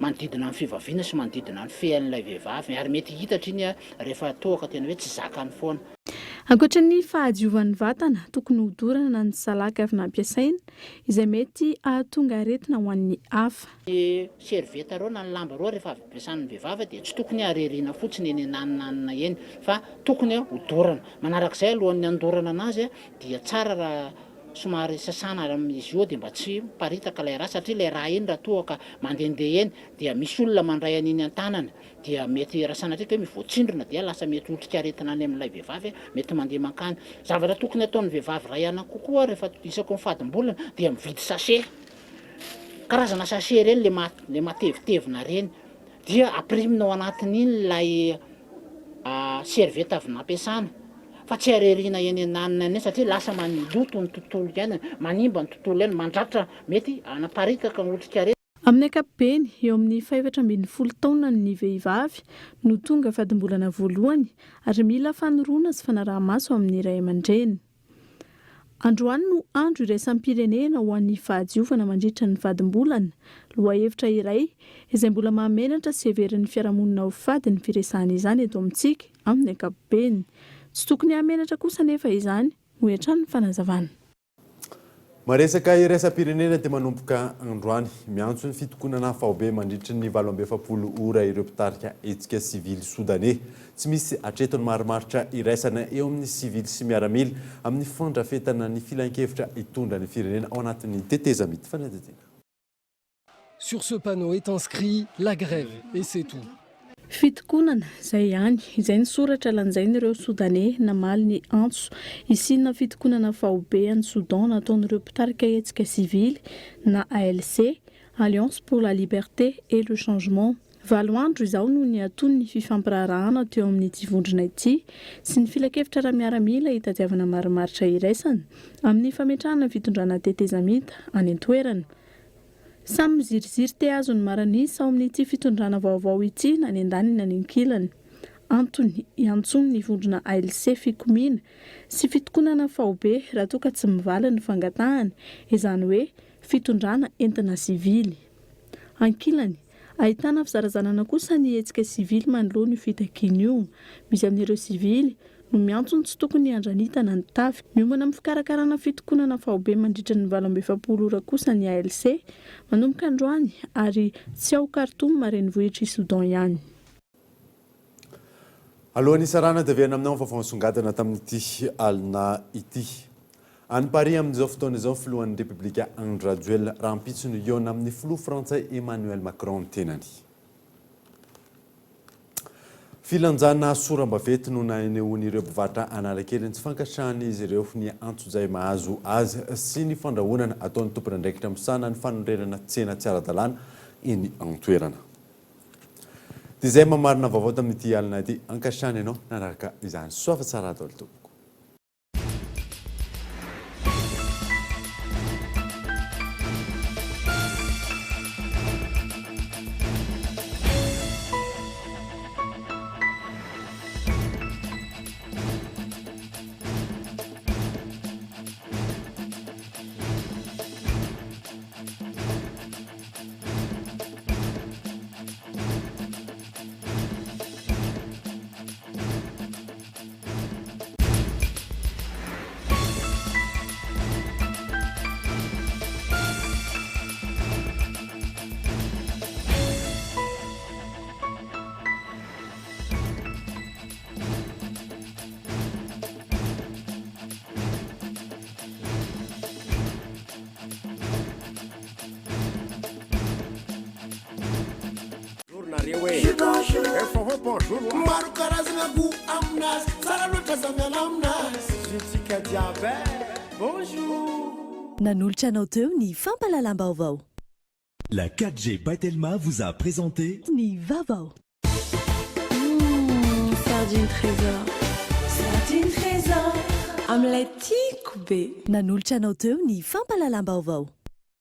S8: manodidina ny fivaviana sy manodidina ny fean'ilay vehivavy ary mety hitatra iny rehefa toaka tena hoe tsy zakany foana.
S3: Ankoatra ny fahadiovan'ny vatana, tokony hodorana ny salaka avy nampiasaina izay mety ahatonga aretina ho an'ny hafa.
S8: Ny serviette reo na ny lamba reo rehefa avy ampiasan'ny vehivavy dia tsy tokony areriana fotsiny eny ananina eny fa tokony hodorana. Manarak'izay alohan'ny andorana anazy dia tsara raha somary sasana izy io dia mba tsy paritaka ilay raha satria ilay raha iny raha toa ka mandehandeha eny dia misy olona mandray an'iny an-tanana dia mety raha sanatria hoe mivoatsindrona dia lasa mety otrika aretina any amin'ilay vehivavy mety mandeha mankany. Zavatra tokony ataon'ny vehivavy ray ihany kokoa rehefa isako ny fadimbolana dia mividy sachet. Karazana sachet ireny le matevitevina ireny dia ampiriminao anatin'iny ilay serviette avy nampiasana. Fa tsy areriana eny ananina eny satria lasa mandoto ny tontolo iainana, manimba ny tontolo iainana, mandratra mety anaparitaka ny otrika aretina.
S3: Amin'ny ankapobeny eo amin'ny 710 taona ny vehivavy no tonga fadimbolana voalohany ary mila fanoroana sy fanaraha-maso amin'ny ray aman-dreny. Androany no andro iraisam-pirenena ho an'ny fahadiovana mandritra ny fadimbolana. Lohahevitra iray izay mbola mahamenatra sy heverin'ny fiarahamonina ho fady ny firesahana izany eto amintsika amin'ny ankapobeny. Tsy tokony hamenatra kosa nefa izany ho hatrany ny fanazavana.
S16: Maresaka iraisam-pirenena dia manomboka androany miantso ny fitokonana faobe mandritra ny 7 ora ireo mpitarika hetsika sivily Soudanais. Tsy misy hatretony maromaritra iraisana eo amin'ny sivily sy miaramila amin'ny fandrafetana ny filan-kevitra hitondra ny firenena ao anatin'ny teteza mity fanadidina.
S9: Sur ce panneau est inscrit la grève et c'est tout.
S3: Fitokonana izay ihany izay ny soratra lanjain'ireo Soudanais namaly ny antso hisinina fitokonana faobe any Soudan nataon'ireo mpitarika hetsika sivily na ALC, Alliance pour la liberté et le changement. 7 andro izao no ny atony ny fifampirarahana teo amin'ity vondrona ity sy ny filan-kevitra raha miaramila hitadiavana maromaritra iraisana amin'ny fametrahana fitondrana tetezamita any an-toerana. Samy miziriziry te azo ny maranisa ao amin'ity fitondrana vaovao ity na ny andaniny na ny ankilany. Antony iantsony ny vondrona ALC fikomina sy fitokonana faobe raha toa ka tsy mivaly ny fangatahana izany hoe fitondrana entina sivily. Ankilany ahitana fizarazanana kosa ny hetsika sivily manoloana io fitakiana io. Misy amin'ireo sivily no miantsony tsy tokony andranitana ny tavy. Miombana amin'ny fikarakarana fitokonana fahobe mandritra ny 27 ora kosa ny ALC manomboka androany ary tsy ao Khartoum marenivohitra i Soudan ihany.
S16: Alohan'ny sarana dia avena aminao vaovao nisongadina tamin'ity alina ity. Any Paris amin'izao fotoana izao filohan'ny Républicain André Rajoelina raha ampitsony iona amin'ny filoha frantsay Emmanuel Macron ny tenany. Filanjana soram-bavety no nanehoan'ireo mpivarotra Analakely tsy fankasitrahany izy ireo ny antso izay mahazo azy sy ny fandrahonana ataon'ny tompon'andraikitra misana ny fanondrenana tsena tsy ara-dalàna eny an-toerana. Dia izay mamarina vaovao tamin'ity alina ity ankasitrahany ianao nanaraka izany soafa tsara atao tompoko.
S21: Maro karazana goût aminazy tsara loatra zamiana aminazy jutsika jiaby bonjour.
S22: Nanolotra anao teo ny fampalalam-baovao.
S2: La 4G Batelma vous a présenté
S22: Ny vaovao.
S3: Sardine trésor. Sardine trésor. Omelette be.
S22: Nanolotra anao teo ny fampalalam-baovao.